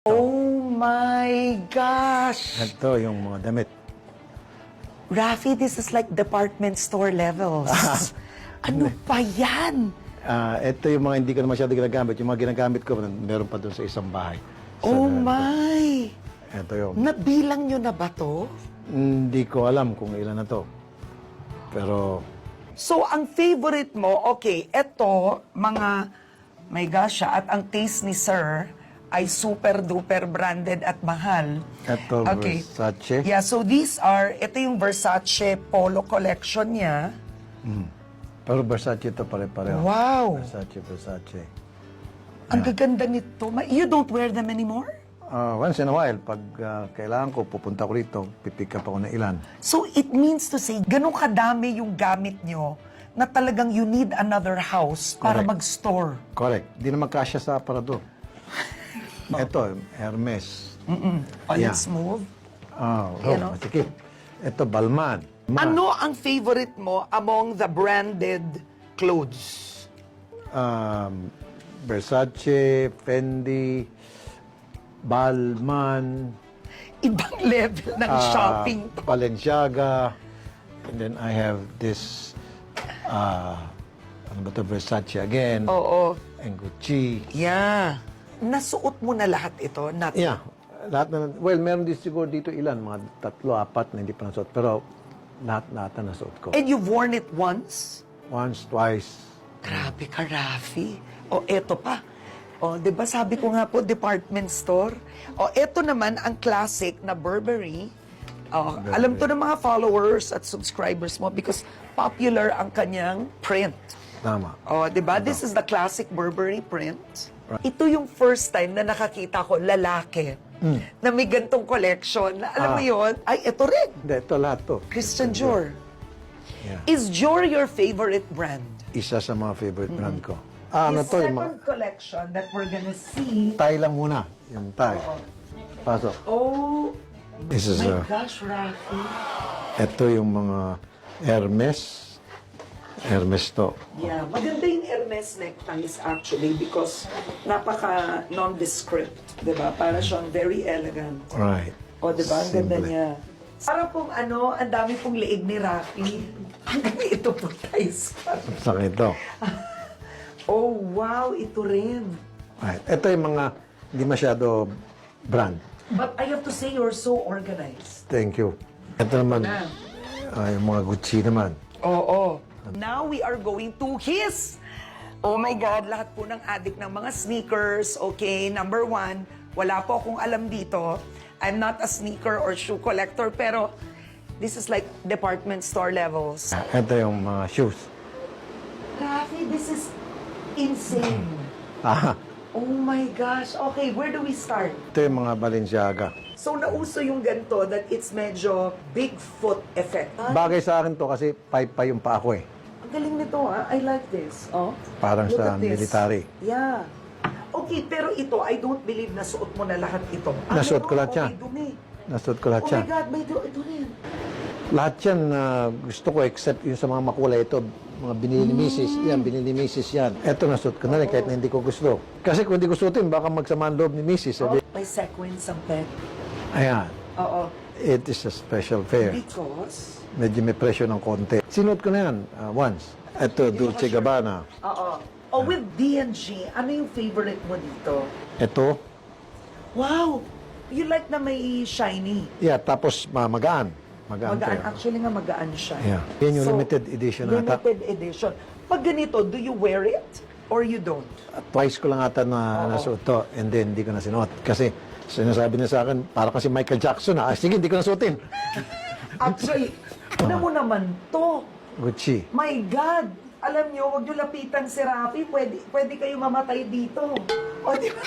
Oh my gosh! Ito yung mga damit. Rafi, this is like department store levels. Ano pa yan? Ito yung mga hindi ko na masyado ginagamit. Yung mga ginagamit ko, meron pa doon sa isang bahay. Oh my! Ito yung... Nabilang nyo na ba to? Hindi ko alam kung ilan na to. Pero... So, ang favorite mo, okay, eto, mga, my gosh, at ang taste ni Sir ay super-duper branded at mahal. Ito, Versace. Yeah, so these are, ito yung Versace Polo collection niya. Pero Versace ito pare-pareho. Wow! Versace. Ang gaganda nito. You don't wear them anymore? Once in a while, pag kailangan ko, pupunta ko rito, pipick up ako ng ilan. So it means to say, ganun kadami yung gamit nyo na talagang you need another house para Correct. mag-store. Correct. Di na magkasya sa aparador. Ito, Hermes. Oh, Yeah. let's move. You know? Masikip. Ito, Balmain. Ano ang favorite mo among the branded clothes? Versace, Fendi, Balmain, Ibang level ng shopping to. Balenciaga, and then I have this, ano ba ito, Versace again, Oo. and Gucci. Yeah. Nasuot mo na lahat ito? Not Yeah, lahat na, well, meron din siguro dito ilan, mga 3, 4 na hindi pa nasuot, pero lahat na nasuot ko. And you've worn it once? Once, twice. Grabe ka, Rafi. O, eto pa. O, di ba sabi ko nga po, department store. O, eto naman ang classic na Burberry. O, alam to ng mga followers at subscribers mo because popular ang kanyang print. Tama. O, di ba? This is the classic Burberry print. Ito yung first time na nakakita ko lalaki na may gantong collection. Na, alam mo yun? Ay, ito rin. Hindi, ito lahat to. Christian Dior. Yeah. Is Dior your favorite brand? Isa sa mga favorite brand ko. Ano to, yung mga... second collection that we're gonna see. Tie lang muna. Yung tie. Pasok. Oh This is, my gosh, Rafi. ito yung mga Hermes. Hermes to. Yeah, maganda yung Hermes neckties actually because napaka nondescript, di ba? Para siyang very elegant. Right. O, di ba? Ang ganda Simple. niya. Para pong ano, ang dami pong leeg ni Rafi. Ito po ties ka. Sakit to. Oh, wow, ito rin. Right. Ito yung mga hindi masyado brand. But I have to say, you're so organized. Thank you. Ito naman, yung mga Gucci naman. Oo. Now we are going to his. Oh my God, lahat po ng addict ng mga sneakers. Okay, number 1, wala po akong alam dito. I'm not a sneaker or shoe collector, pero this is like department store levels. Ito yung mga shoes. Rafi, this is insane. Ah, Oh my gosh. Okay, where do we start? ito yung mga Balenciaga. So, nauso yung ganito that it's medyo Bigfoot effect. Bagay sa akin to kasi pa yung pa ako eh. Ang galing nito I like this. Oh. Parang Look sa at this. military. Yeah. Okay, pero ito, I don't believe na suot mo na lahat ito. Nasuot ko meron? lahat yan. May dumi. Nasuot ko lahat Oh yan. my God, may ito rin. Lahat yan gusto ko except yung sa mga makulay ito. Mga binili ni Mrs. Yan, binili ni Mrs. yan. Ito nasuot ko na rin kahit na hindi ko gusto. Kasi kung hindi ko suotin, baka magsama ang loob ni Mrs. Oh, may sequins ang pet. Ayan. Oo. It is a special fair. Because? Medyo may presyo ng konti. Sinuot ko na yan once. Ito, Dolce Gabbana. Oo. Oh, with D&G, ano yung favorite mo dito? Ito, Wow! You like na may shiny. yeah, tapos magaan. Magaan Magaan. to. Actually nga magaan siya. Yeah. Yan yung limited edition ata. Limited edition. Pag ganito, do you wear it? Or you don't? Twice ko lang ata na nasuot to and then hindi ko na sinuot. Kasi sinasabi niya sa akin, para kasi Michael Jackson sige, hindi ko na suotin. Actually, ano mo naman to? Gucci. My God! Alam nyo, huwag nyo lapitan si Rafi. Pwede kayo mamatay dito. O, di ba?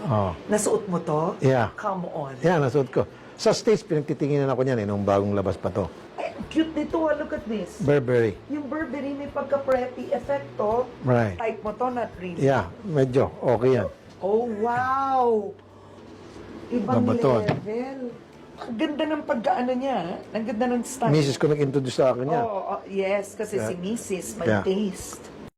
Oh. Nasuot mo to? Yeah. Come on. Yeah, nasuot ko. Sa States, pinagtitinginan ako niyan nung bagong labas pa to. Ay, cute nito. Look at this. Burberry. Yung Burberry may pagka-preppy effect to. Right. Type mo to, not really. Yeah, medyo okay yan. Oh, wow! Ibang Babaton. level. Ang ganda ng pagkaano niya. Ang ganda ng style. Mrs. ko nag-introduce sa akin yan. Oh, yes, kasi si Mrs. may Yeah. taste.